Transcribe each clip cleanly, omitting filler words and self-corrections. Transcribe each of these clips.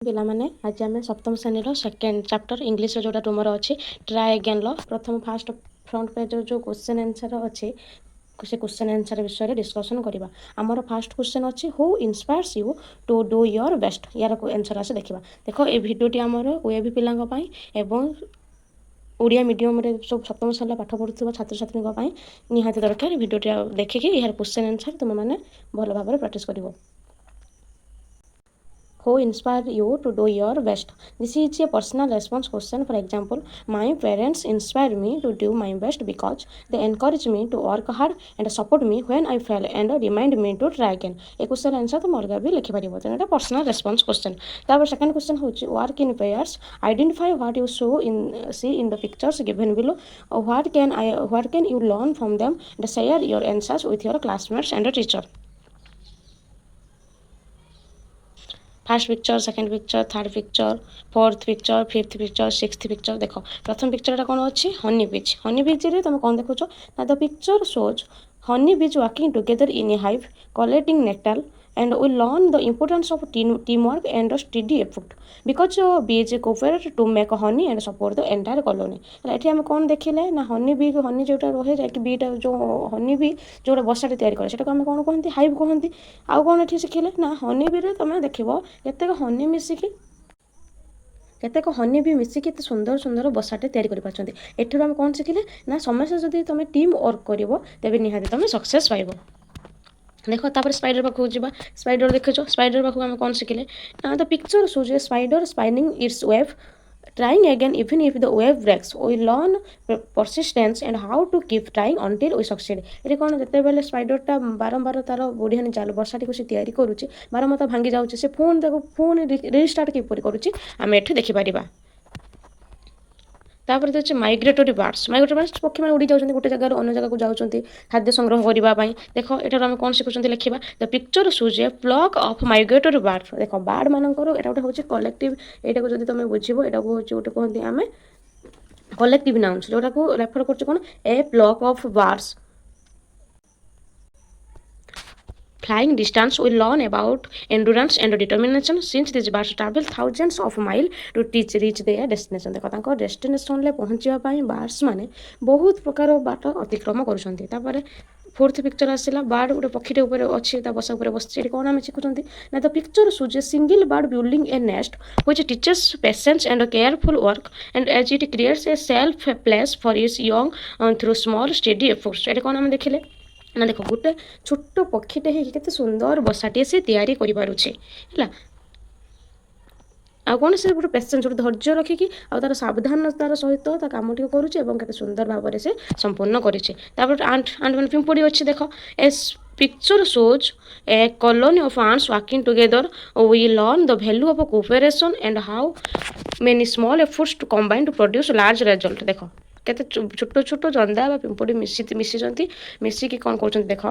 ପିଲାମାନେ ଆଜି ଆମେ ସପ୍ତମ ଶ୍ରେଣୀର ସେକେଣ୍ଡ ଚାପ୍ଟର ଇଂଲିଶର ଯେଉଁଟା ତୁମର ଅଛି ଟ୍ରାଏ ଏଗେନ୍ର ପ୍ରଥମ ଫାଷ୍ଟ ଫ୍ରଣ୍ଟ ପେଜ୍ର ଯେଉଁ କ୍ୱେଶ୍ଚନ୍ ଆନ୍ସର୍ ଅଛି ସେ କ୍ୱେଶ୍ଚନ୍ ଆନ୍ସର୍ ବିଷୟରେ ଡିସ୍କସନ୍ କରିବା। ଆମର ଫାଷ୍ଟ କ୍ୱେଶ୍ଚନ୍ ଅଛି who inspires you to do your best. Your answer ଆସି ଦେଖିବା। ଦେଖ ଏ ଭିଡ଼ିଓଟି ଆମର ଓଏଭି ପିଲାଙ୍କ ପାଇଁ ଏବଂ ଓଡ଼ିଆ ମିଡ଼ିୟମରେ ସବୁ ସପ୍ତମ ଶ୍ରେଣୀରେ ପାଠ ପଢ଼ୁଥିବା ଛାତ୍ରଛାତ୍ରୀଙ୍କ ପାଇଁ ନିହାତି ଦରକାର। ଭିଡ଼ିଓଟି ଦେଖିକି ଏହାର କ୍ୱେଶ୍ଚନ୍ ଆନ୍ସର୍ ତୁମେମାନେ ଭଲ ଭାବରେ ପ୍ରାକ୍ଟିସ୍ କରିବ। Who inspire you to do your best? This is a personal response question. For example, my parents inspire me to do my best because they encourage me to work hard and support me when I fail and remind me to try again. A question answer तुम अलग भी लिखि पारिबो। तेना personal response question. तापर second question होची work in pairs. Identify what you see in the pictures given below. What can you learn from them and share your answers with your classmates and teacher. Fast picture, second picture, third picture, fourth picture, fifth picture, sixth picture. देख प्रथम पिक्चरटा कौन अच्छी हनी बीच। हनी बीच रे तुम कौन देखुच ना the picture shows Honey beach working together in A hive collecting nectar and we learn the importance of teamwork and steady effort because bees cooperate to make honey and support the entire colony। एठी हम कौन देखिले ना honey bee Honey जोटा रहे जाकि beta जो honey bee जोटा बसाटे तैयारी करे सेटा हम कौन कहंती हाइव कहंती। आउ कौन एठी शिखिले ना हनी बी रे तुम देखिबो केतेक हनी मिसिकी केतेक हनी भी मिसिकी एते सुंदर सुंदर बसाटे तैयारी करि पाछंती। एठिरो हम कौन शिखिले ना समस्या जदि तुम टीम वर्क करिवो तेबे निहाती तुम सक्सेस पाइबो। देख तापर स्पाइडर पाखु जीवा। स्पाइडर देखिछ स्पाइडर पाखु हम कौन शिखिले ना the picture shows A spider spinning it's web trying again even if the web breaks. We learn persistence and how to keep trying until we succeed। ये कौन जिते बेले स्पाइडरटा बारंबार तार बढ़िया चाल बसाटी को तैयारी करुच्ची बारंबार भांगी जाऊँगी से पुणी रिस्टार्ट किपर करुच्ची आम एठी देखिपार। तापर देखिए माइग्रेटरी बार्ड्स। माइग्रेटरी बार्ड्स पक्षी मैंने उड़ी जाऊँच गोटे जगार अन्य जगह जाऊँच खाद्य संग्रह करने। देख एठार आम कौन शिखुं लिखा the picture shows a flock of migratory birds. देख बार्ड मानकर एटा गोटे हूँ कलेक्टिव एटा को जब तुम बुझो एटा को गोटे कहते आम कलेक्टिव नाउन्स जोटा को रेफर कर कौन a flock of birds flying distance। We learn about endurance and determination since these birds travel thousands of miles to reach their destination। देख तांको डेस्टिनेशन ले पहुँचवा पाई बार्ड्स माने बहुत प्रकार बाट अतिक्रम करुछंती। तापर फोर्थ पिक्चर आसला बार्ड गोटे पक्षीटे ऊपर अच्छी बसा ऊपर बसछि कौन आम शिखुंती ना the picture shows a single bird building a nest which teaches patience and careful work and as it creates a safe place for its young through small steady efforts. एटा कौन आम देखिले ना देख गोटे छोट पक्षीटे होते सुंदर बसाटे से तैयारी करें आ कौन से गोटे पेसेंस गोटे धैर्य रखिकी आर सावधानतार सहित कमटी करुचे सुंदर भाव से संपूर्ण करें। आंट मान पिंपुड़ी अच्छी देख a picture shows a colony of ants working together। We learn the value of cooperation and how many small efforts to combine to produce large result। देख केते छोट छोट जंदा पिंपुड़ी मिसिकी कौन कर देख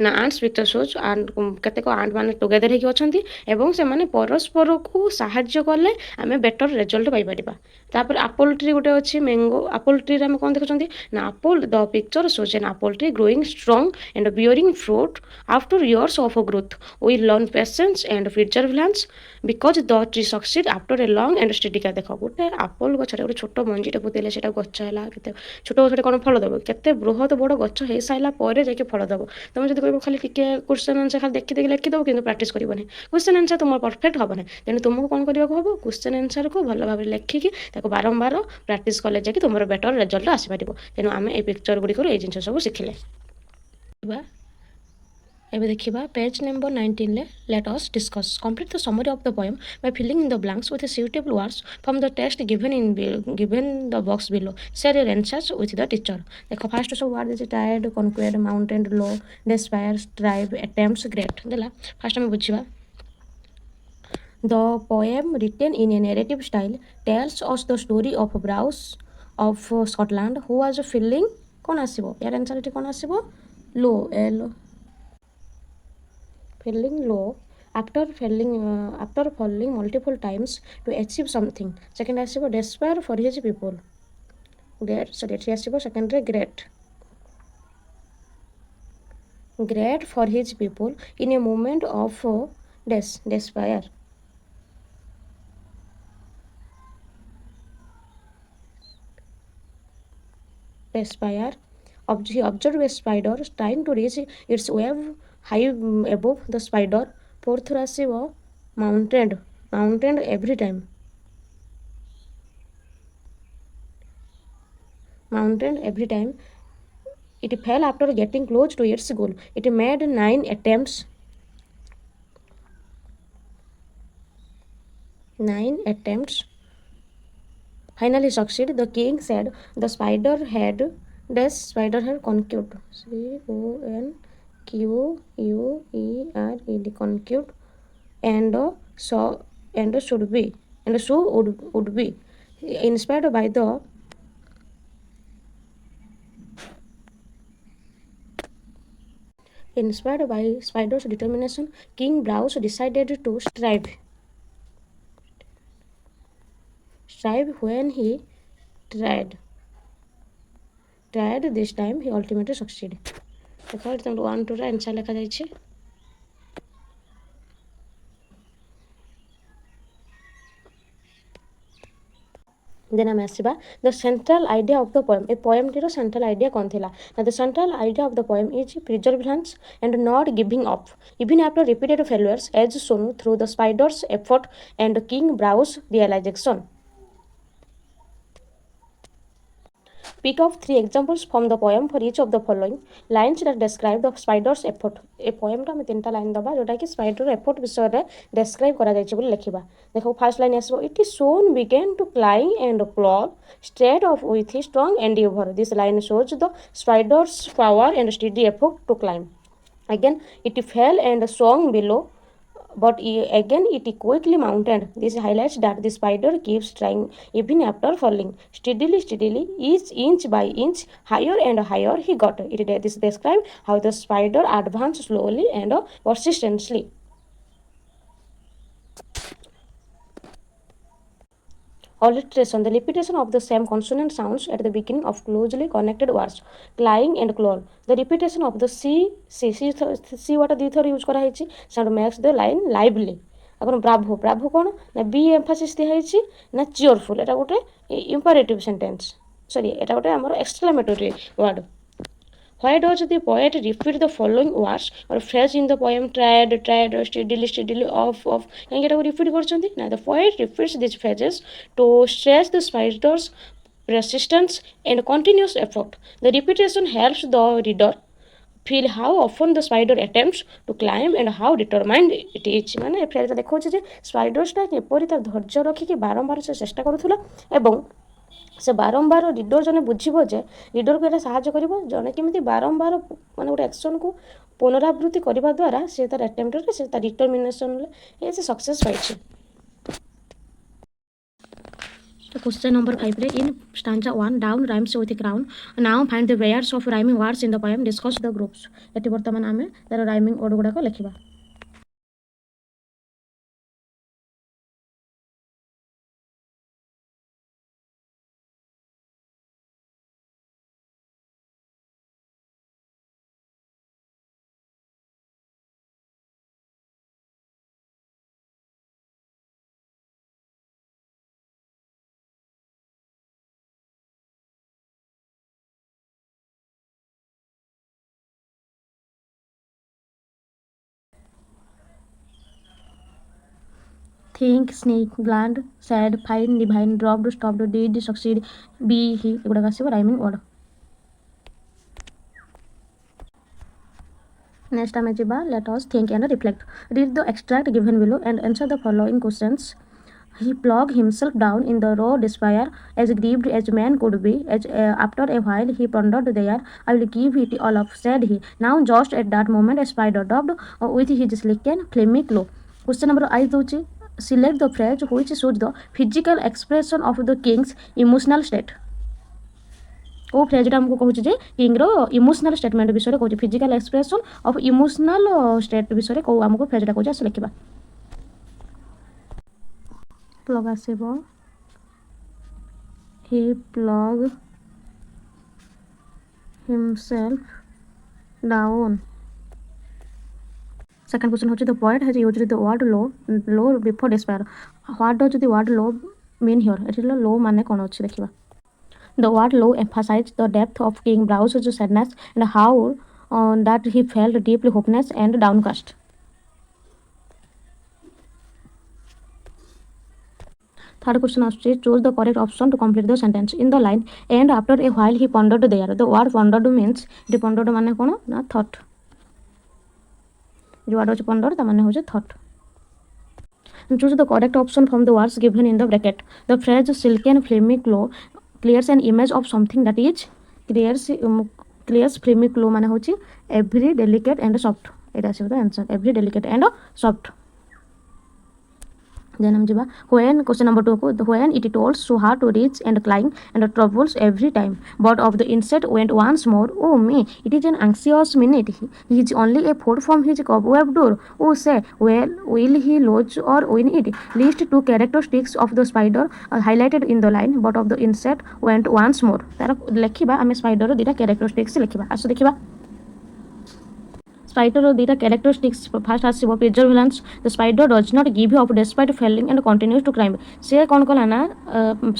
ना आंट्स पिक्चर शोज केतेक आंट मैंने टुगेदर होगी अच्छा से मैंने परस्पर को साहाय्य कले आम बेटर रिजल्ट पाइपर। तापर आपोल ट्री गोटे अच्छी मैंगो आपोल ट्री आम कौन देखुं ना apple the picture shows an apple tree growing strong and bearing fruit after years of growth. We learn patience and perseverance because the tree succeed after a long and steady care. देख गोटे आपोल गछ गोटे छोट मंजीटे पुतेले से गछ है छोट गछटे कौन फल देव केते बृहत बड़ गछ हो सारा पर जाके फल देव। तुम जब कह खाली टिके क्वेश्चन आंसर खाली देखी लिखिदेव कि प्रैक्टिस करनी क्वेश्चन आंसर तुम परफेक्ट हम ना तेणु तुमको कौन करने हम क्वेश्चन आंसर को भल भाव लिखिकी बारंबार प्रैक्टिस कले जाकि तुम बेटर रिजल्ट आसपार। तेणु आम ये पिक्चर गुड़िक ये जिन सब शिखिले। एबे देखिबा पेज नंबर 19 ले let us discuss complete the summary of the poem by filling in the blanks with suitable words from the text given the box below। Share your answers with the teacher. देखो first सब word this tired conquered mountain low despair strive attempts great देला। First हम बुझिबा the poem written in a narrative style tells us the story of Bruce of Scotland who was feeling कौन आसीबो यार answer एठी कौन आसीबो लो L feeling low after falling multiple times to achieve something। second आसीबो despair for his people great sorry एठी आसीबो second रे great for his people in a moment of despair। spire. He observed a spider trying to reach its web high above the spider. Fourth ରୁ ଆସିବ mounted every time. Mounted every time. It fell after getting close to its goal. It made 9 attempts. 9 attempts. Finally succeeded. The king said the spider had conquered. Conquered. Conquered. And so should be and so would be inspired by the spider's determination. King Browse decided to strive when he tried this time he ultimately succeeded. देखो ये तुम 1 2 रा answer लिखा जाइए. Then ଆମେ ଆସିବା the central idea of the poem. A poemଟିର central idea କ'ଣ ଥିଲା? Now the central idea of the poem is perseverance and not giving up even after repeated failures, as shown through the spider's effort and King Browse's realization. Pick up 3 examples from the poem for each of the following lines that describe the spider's effort. ए poemଟା ଆମେ 3ଟା line ଦେବା जोटाकि spider effort विषୟରେ describe କରାଯାଇଛି ବୋଲି ଲେଖିବା. देखो fast line आसो. It is soon began to climb and crawl straight off with strong endeavor. This line shows the spider's power and steady effort to climb. Again it fell and swung below, but again it quickly mounted. This highlights that the spider keeps trying even after falling. Steadily, each inch by inch, higher and higher he got. This describes how the spider advanced slowly and persistently. Alliteration. The repetition of the same consonant sounds at the beginning of closely connected words. Climb and claw. The repetition of the C word ଦୁଇଥର use କରାହେଇଛି. Sound makes the line lively. ଆପଣ bravo କ'ଣ ନା ବି emphasis ଦିଆହେଇଛି ନା ଚିୟରଫୁଲ୍. ଏଇଟା ଗୋଟେ ଇମ୍ପେରେଟିଭ୍ sentence. ସରି ଏଇଟା ଗୋଟେ ଆମର ଏକ୍ସକ୍ଲାମେଟୋରୀ ward. Why does the poet repeat the following words or phrase in the poem? Tried, steadily, off. କାହିଁକି ଏଟାକୁ ରିପିଟ୍ କରୁଛନ୍ତି ନା the poet repeats these phrases to stress the spider's persistence and continuous effort. The repetition helps the reader feel how often the spider attempts to climb and how determined it is. ମାନେ ଏ ଫ୍ରେଜ୍ଟା ଦେଖାଉଛି ଯେ ସ୍ପାଇଡର୍ସଟା କିପରି ତାର ଧୈର୍ଯ୍ୟ ରଖିକି ବାରମ୍ବାର ସେ ଚେଷ୍ଟା କରୁଥିଲା ଏବଂ ସେ ବାରମ୍ବାର ରିଡର ଜଣେ ବୁଝିବ ଯେ ରିଡରକୁ ଏଇଟା ସାହାଯ୍ୟ କରିବ ଜଣେ କେମିତି ବାରମ୍ବାର ମାନେ ଗୋଟେ ଆକ୍ସନକୁ ପୁନରାବୃତ୍ତି କରିବା ଦ୍ୱାରା ସେ ତାର ଆଟେମ୍ପ୍ଟରେ ସେ ତା ଡିଟରମିନେସନରେ ସେ ସକ୍ସେସ୍ ପାଇଛି. Question number 5 रे in stanza 1 down rhymes with crown. Now find the pairs of rhyming words in the poem. Discuss the groups. ଏଠି ବର୍ତ୍ତମାନ ଆମେ ତାର rhyming word ଗୁଡ଼ାକ ଲେଖିବା. Think, sneak, glad, sad, fine, divine, dropped, stopped, did, succeed, be, he ଏଗୁଡ଼ାକ ଆସିବ rhyming word. Next ଆମେ ଯିବା let us think and reflect. Read the extract given below and answer the following questions. He plugged himself down in the raw despair, as grieved as man could be. After a while he pondered there. I will give it all up, said he. Now just at that moment a spider dropped with his slicken, flaming claw. Question number 5 ଦଉଛି select the phrase which shows the physical expression of the king's emotional state. କେଉଁ ଫ୍ରେଜ୍ଟା ଆମକୁ କହୁଛି ଯେ କିଙ୍ଗର emotional statement ବିଷୟରେ କହୁଛି physical expression of emotional state ବିଷୟରେ କେଉଁ ଆମକୁ ଫ୍ରେଜ୍ଟା କହୁଛି ଆସ ଲେଖିବା. ପ୍ଲଗ୍ ଆସିବ he plug himself down. Second question होची the poet has used the word low before despair. What does the word low mean here? ଏଠି low ମାନେ କ'ଣ ଅଛି ଦେଖିବା. The word low emphasized the depth of King Browse's sadness and how that he felt deeply hopeless and downcast. Third question asks, choose the correct option to complete the sentence. In the line, and after a while he pondered there. The word pondered means, the pondered माने कौन ना thought. जो word होचे pondered ता माने होचे thought. And choose the correct option from the words given in the bracket. The phrase silken filmy glow clears an image of something that is clears filmy glow माने होची every delicate and soft. এটা আছে the answer, every delicate and soft. Then हम जब when question number 2 को when it told so hard to reach and climb and troubles every time but of the insect went once more. Oh me, it is an anxious minute. He is only a foot from his cobweb door. Oh say, well, will he lodge or win it? List two characteristics of the spider highlighted in the line but of the insect went once more. तार लिखिबा आमे spider रो दिटा characteristics लिखिबा आसो देखिबा Spider data characteristics first आसीबो perseverance. The spider does not give up despite failing and continues to climb. से कोन कला ना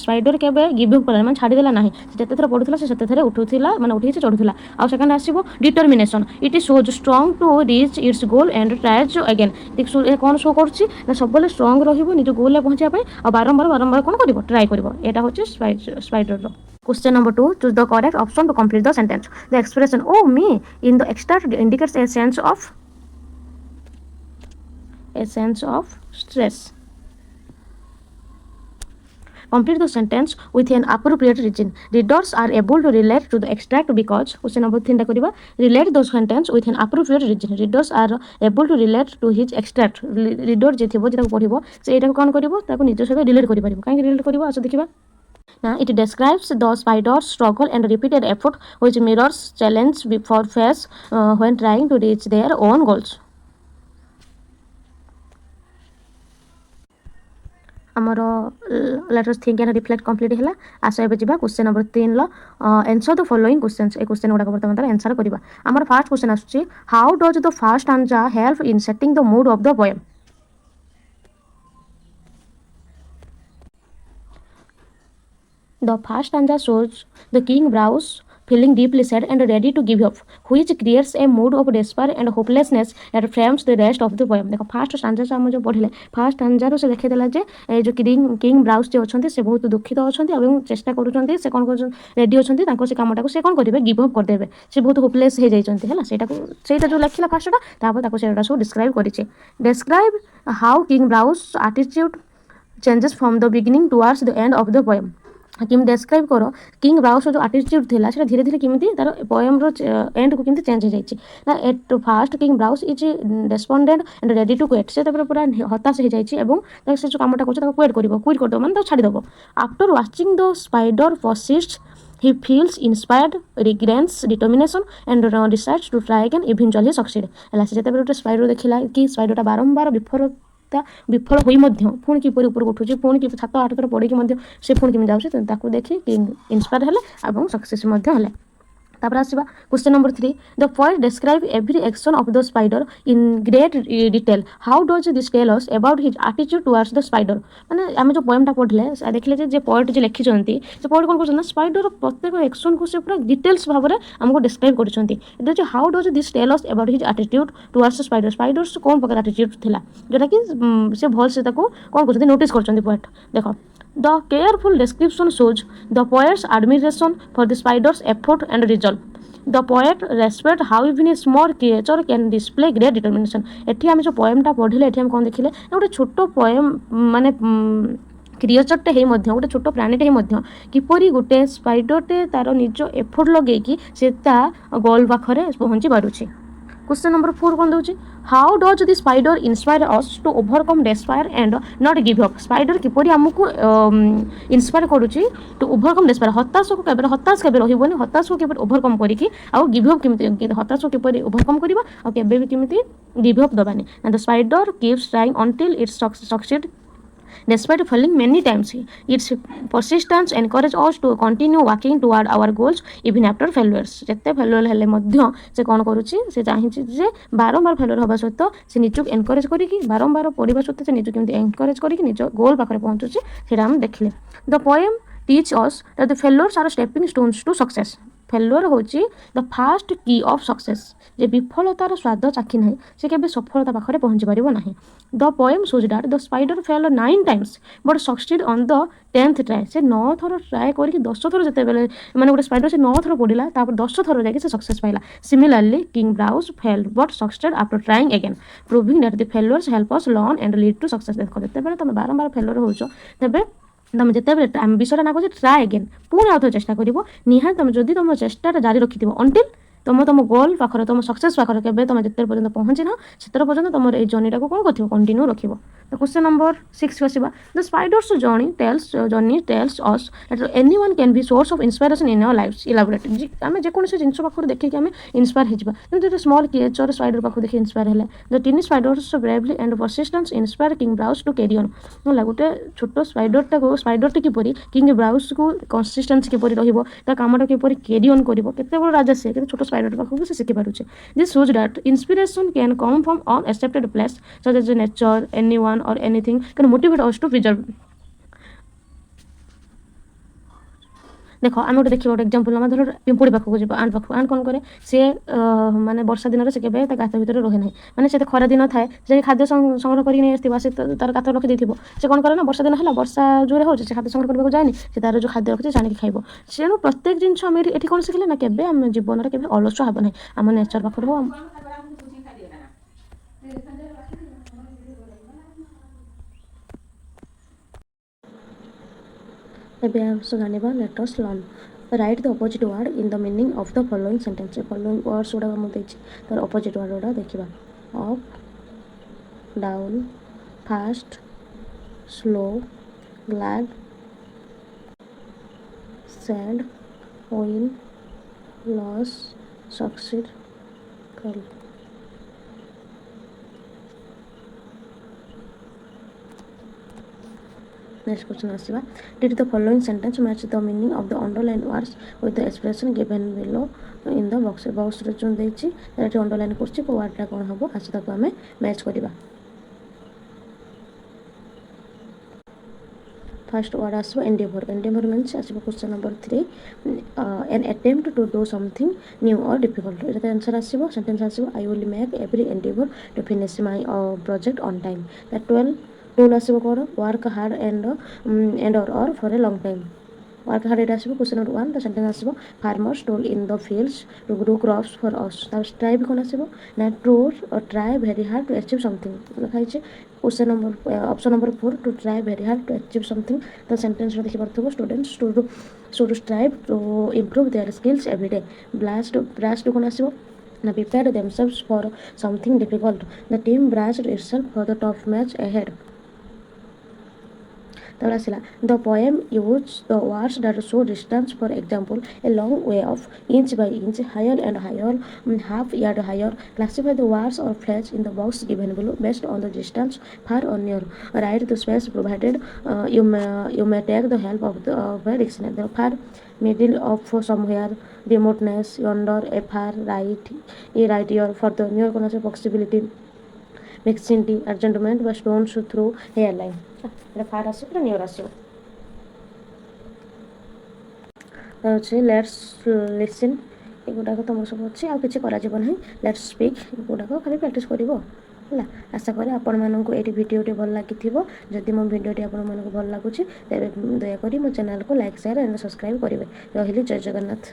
spider केबे give up कला माने छाडी देला नाही जते थरा पडुथला से सते थरे उठुथिला माने उठी से चढुथिला आ second आसीबो determination. It is so strong to reach its goal and tries again. देखो ए कोन शो करछि ना सबले स्ट्रांग रहिबो निज गोल ले पहुंचा पय आ बारंबार कोन करिवो ट्राई करिवो एटा होछि spider row. Question number 2, choose the correct option to complete the sentence. The expression oh me in the extract indicates a sense of stress. Complete the sentence with an appropriate reason. Readers are able to relate to the extract because question number 3 टा करिबा relate the sentence with an appropriate reason. Readers are able to relate to his extract. Reader जे थिबो जेटा पढिबो से एटा कोन करिवो ताको निज सहित relate करि परिबो काहे relate करिवो आसो देखिबा. Now it describes the spider's struggle and repeated effort which mirrors challenge before face when trying to reach their own goals. आमर letters think and reflect complete हैला आशा एबे जिबा क्वेश्चन नंबर 3 लो आंसर द फॉलोइंग क्वेश्चंस ए question गुडा बर्तमान तार आंसर करिबा. आमर फर्स्ट क्वेश्चन आछी how does the first stanza help in setting the mood of the poem. The first stanza shows the king Browse feeling deeply sad and ready to give up, which creates a mood of despair and hopelessness that frames the rest of the poem. देखो first stanza से हम जो पढ़िले first stanza रो से देखै देला जे ए जो king browse जे अछंती से बहुत दुखित अछंती एवं चेष्टा करूछंती से कोन कर रेडी अछंती तांको से कामटा को से कोन करिवे गिव अप कर देबे से बहुत होपलेस हे जाइछंती हैला सेटा जो लिखिला फर्स्टटा तापर ताको सेटा सब डिस्क्राइब करिचे. Describe how king Bruce attitude changes from the beginning towards the end of the poem. Kim describe करो किंग ब्राउस जो एटीट्यूड थिला सेटा धीरे धीरे किमिति तार पोएम रो एंड को किमिति चेंज हो जाइछि ना. At first king Bruce is despondent and ready to quit से तापर पूरा हताश हो जाइछि एवं से जो कामटा करछ ताको क्विट कर दो माने ताको छाडी दबो. After watching the spider persist he feels inspired, regains determination and decides to try again. Eventually succeed. हला से जते स्पाइडर देखिला कि स्पाइडरटा बारंबार विफल होई मध्य पुणी किपरि ऊपर उठुछि पुणी कि 7-8 थर पड़े कि मध्य से पुणी किमि जाउछि ताकू देखि इंस्पायर हेले एवं सक्सेस मध्य हेले. तापर आसीबा question number 3 the poet describe every action of the spider in great detail. How does this tell us about his attitude towards the spider. माने आमे जो पोएमटा पढले देखले जे पोएट जे लिखिचंती से पोएट कोन करछन स्पाइडर प्रत्येक एक्शन को से पूरा डिटेल्स भाबरे हमको डिस्क्राइब करछंती. एटा जे how does this tell us about his attitude towards spider. Spiders कोन प्रकार एटीट्यूड थिला जोटा कि से भल से ताको कोन करछंती नोटिस करछंती पोएट. देखो the careful description shows the poet's admiration for the spider's effort and resolve. The poet respect how even a small creature can display great determination. एठी हम जो पोएमटा पढिले एठी हम कोन देखिले गोटे छोटो पोएम माने क्रिएचरटे हे मध्य गोटे छोटो प्राणीटे हे मध्य किपरि गोटे स्पाइडरटे तार निज एफर्ट लगे कि से ता गोल पाखरे पहुंची पारुछि. क्वेश्चन नंबर 4 कोन दउछि how does the spider inspire us to overcome despair and not give up. Spider किपरि हमकु इंस्पायर करूछि टू ओवरकम डेस्पायर. हताश केबे रहिबोनी हताश को केबे ओवरकम करिकि आ गिव अप किमिति हताश को केबे ओवरकम करिबा आ केबे भी किमिति गिव अप दबानी. And the spider keeps trying until it succeed. Despite failing many times, its persistence encourages us to continue working toward our goals even after failures. जते फेल्युअर हेले मध्य से कोन करूछि से चाहिछि जे बारंबार फेल्युअर होबा सहित से निजक एनकरेज करी कि बारंबार पढिबा सहित से निजक केमति एनकरेज करी कि निज गोल पाखरे पहुंचुछि सेटा हम देखले. The poem teach us that the failures are stepping stones to success. Failure ହେଉଛି ଦ ଫାଷ୍ଟ କି ଅଫ୍ ସକ୍ସେସ୍। ଯେ ବିଫଳତାର ସ୍ୱାଦ ଚାଖି ନାହିଁ ସେ କେବେ ସଫଳତା ପାଖରେ ପହଞ୍ଚି ପାରିବ ନାହିଁ। ଦ poem shoes dot the spider fail 9 times but ସକ୍ସିଡ୍ on the 10th try. ସେ 9 ଥର ଟ୍ରାଏ କରିକି 10 ଥର ଯେତେବେଳେ ମାନେ ଗୋଟେ ସ୍ପାଇଡର ସେ 9 ଥର ପଡ଼ିଲା ତାପରେ 10 ଥର ଯାଇକି ସେ ସକ୍ସେସ୍ ପାଇଲା। Similarly king Bruce failed but succeed after trying again proving that the failures help us learn and lead to success. ଦେଖ ଯେତେବେଳେ ତୁମେ ବାରମ୍ବାର ଫେଲୁଅର୍ ହେଉଛ ତେବେ ତୁମେ ଯେତେବେଳେ ବିଷୟଟା ନା କହୁଛି ଟ୍ରାଏ ଏଗେନ୍ ପୁଣି ଆଉ ଥରେ ଚେଷ୍ଟା କରିବ ନିହାତି ତୁମେ ଯଦି ତୁମ ଚେଷ୍ଟାଟା ଜାରି ରଖିଥିବ ଅନ୍ଟିଲ୍ ତୁମ ଗୋଲ୍ ପାଖରେ ତୁମ ସକ୍ସେସ୍ ପାଖରେ କେବେ ତୁମେ ଯେତେ ପର୍ଯ୍ୟନ୍ତ ପହଞ୍ଚିନ ସେତେ ପର୍ଯ୍ୟନ୍ତ ତୁମର ଏଇ ଜର୍ଣ୍ଣିଟାକୁ କ'ଣ କରିଥିବ କଣ୍ଟିନ୍ୟୁ ରଖିବ। ତ କ୍ୱେଶ୍ଚନ୍ ନମ୍ବର 6 ଆସିବା the spider's journey tells us that anyone can be source of inspiration in our lives elaborate. ଆମେ ଯେକୌଣସି ଜିନିଷ ପାଖରୁ ଦେଖିକି ଆମେ ଇନ୍ସପାୟାର ହେଇଯିବା। ଯେମିତି ଗୋଟେ ସ୍ମଲ୍ କ୍ରିଏଚର୍ ସ୍ପାଇଡର ପାଖକୁ ଦେଖି ଇନ୍ସପାୟାର ହେଲେ the tiny spider's bravely and persistence inspire king Bruce to carry on. ହେଲା ଗୋଟେ ଛୋଟ ସ୍ପାଇଡରଟି କିପରି କିଙ୍ଗ ବ୍ରାଉଜକୁ କନସିଷ୍ଟେନ୍ସି କିପରି ରହିବ ତା କାମଟା କିପରି କ୍ୟାରି ଅନ୍ କରିବ କେତେ ବଡ଼ ରାଜା ସେ କିନ୍ତୁ ଛୋଟ ସ୍ପାଇଡର ପାଖକୁ ସେ ଶିଖିପାରୁଛି। This shows that inspiration can come from unexpected place such as nature anyone or anything can motivate us to preserve. ଦେଖ ଆମେ ଗୋଟେ ଦେଖିବା ଗୋଟେ ଏକ୍ଜାମ୍ପଲ୍ ଆମେ ଧର ପିମ୍ପୁଡ଼ି ପାଖକୁ ଯିବା ଆଣ୍ଟ ପାଖକୁ ଆଣ୍ଟ କ'ଣ କରେ ସେ ମାନେ ବର୍ଷା ଦିନରେ ସେ କେବେ ତା ଗାତ ଭିତରେ ରହେ ନାହିଁ ମାନେ ସେ ଖରା ଦିନ ଥାଏ ସେ ଖାଦ୍ୟ ସଂଗ୍ରହ କରିକି ନେଇ ଆସିଥିବ ସେ ତାର ଗାତ ରଖିଦେଇଥିବ ସେ କ'ଣ କରେ ନା ବର୍ଷା ଦିନ ହେଲା ବର୍ଷା ଜୋରେ ହେଉଛି ସେ ଖାଦ୍ୟ ସଂଗ୍ରହ କରିବାକୁ ଯାଏନି ସେ ତାର ଯେଉଁ ଖାଦ୍ୟ ରଖିଛି ଆଣିକି ଖାଇବ। ତେଣୁ ପ୍ରତ୍ୟେକ ଜିନିଷ ଆମେ ଏଠି କ'ଣ ଶିଖିଲେ ନା କେବେ ଆମ ଜୀବନରେ କେବେ ଅଳସୁଆ ହେବ ନାହିଁ ଆମ ନେଚର ପାଖରୁ ହଉ ଏବେ ଜାଣିବା let us learn write the opposite word in the meaning of the following sentence. Following words ଗୁଡ଼ାକ ମୁଁ ଦେଇଛି ତାର ଅପୋଜିଟ୍ ୱାର୍ଡ଼ ଗୁଡ଼ା ଦେଖିବା up down fast slow glad sad win loss succeed fail. Next question ଆସିବା did the following sentence match the meaning of the underlined words with the expression given below in the box। ବକ୍ସରେ ଯେଉଁ ଦେଇଛି ଏଠି underline କରୁଛି କେଉଁ ୱାର୍ଡ଼ଟା କ'ଣ ହେବ ଆସି ତାକୁ ଆମେ ମ୍ୟାଚ୍ କରିବା। ଫାର୍ଷ୍ଟ ୱାର୍ଡ଼ ଆସିବ ଏଣ୍ଡେଭର। ଏଣ୍ଡେଭର ମିନ୍ସ ଆସିବ question number 3 an attempt to do something new or difficult। ଏଇଟା ଆନ୍ସର୍ ଆସିବ ସେଣ୍ଟେନ୍ସ ଆସିବ I will make every endeavor to finish my project on time। ତା 12 ଟୁଲ୍ ଆସିବ କ'ଣ work hard and or for a long time। Work hard ଏଇଟା ଆସିବ question number 1 ତା sentence ଆସିବ farmers toil in the fields to grow crops for us। ତା strive କ'ଣ ଆସିବ ନା to try very hard to achieve something ଲେଖା ହେଇଛି। Question number option number 4 to try very hard to achieve something. तो sentence देखिए students to strive to improve their skills every day. Braced कौन आसो ना prepare themselves for something difficult. The team braced itself for the tough match ahead. तब आसला the poem use the words that show distance for example a long way of inch by inch higher and higher half yard higher. Classify the words or phrase in the box given below based on the distance far or near. Write the space provided you may take the help of the dictionary। the far middle of somewhere remoteness yonder a far right a right ear for the near कौन से possibility vicinity adjustment by stones through hairline। এটা fur আসছে এটা near আসছে হচ্ছে let's listen এগুଡ଼ାକ ତୁମର ସବୁ ଅଛି ଆଉ କିଛି କରାଯିବ ନାହିଁ। ଲେଟ୍ସ ସ୍ପିକ୍ ଏଗୁଡ଼ାକ ଖାଲି ପ୍ରାକ୍ଟିସ୍ କରିବ ହେଲା। ଆଶା କରେ ଆପଣମାନଙ୍କୁ ଏଇଠି ଭିଡ଼ିଓଟି ଭଲ ଲାଗିଥିବ। ଯଦି ମୋ ଭିଡ଼ିଓଟି ଆପଣମାନଙ୍କୁ ଭଲ ଲାଗୁଛି ତେବେ ଦୟାକରି ମୋ ଚ୍ୟାନେଲକୁ ଲାଇକ୍ ସେୟାର ଆଣ୍ଡ ସବସ୍କ୍ରାଇବ୍ କରିବେ। ରହିଲି ଜୟ ଜଗନ୍ନାଥ।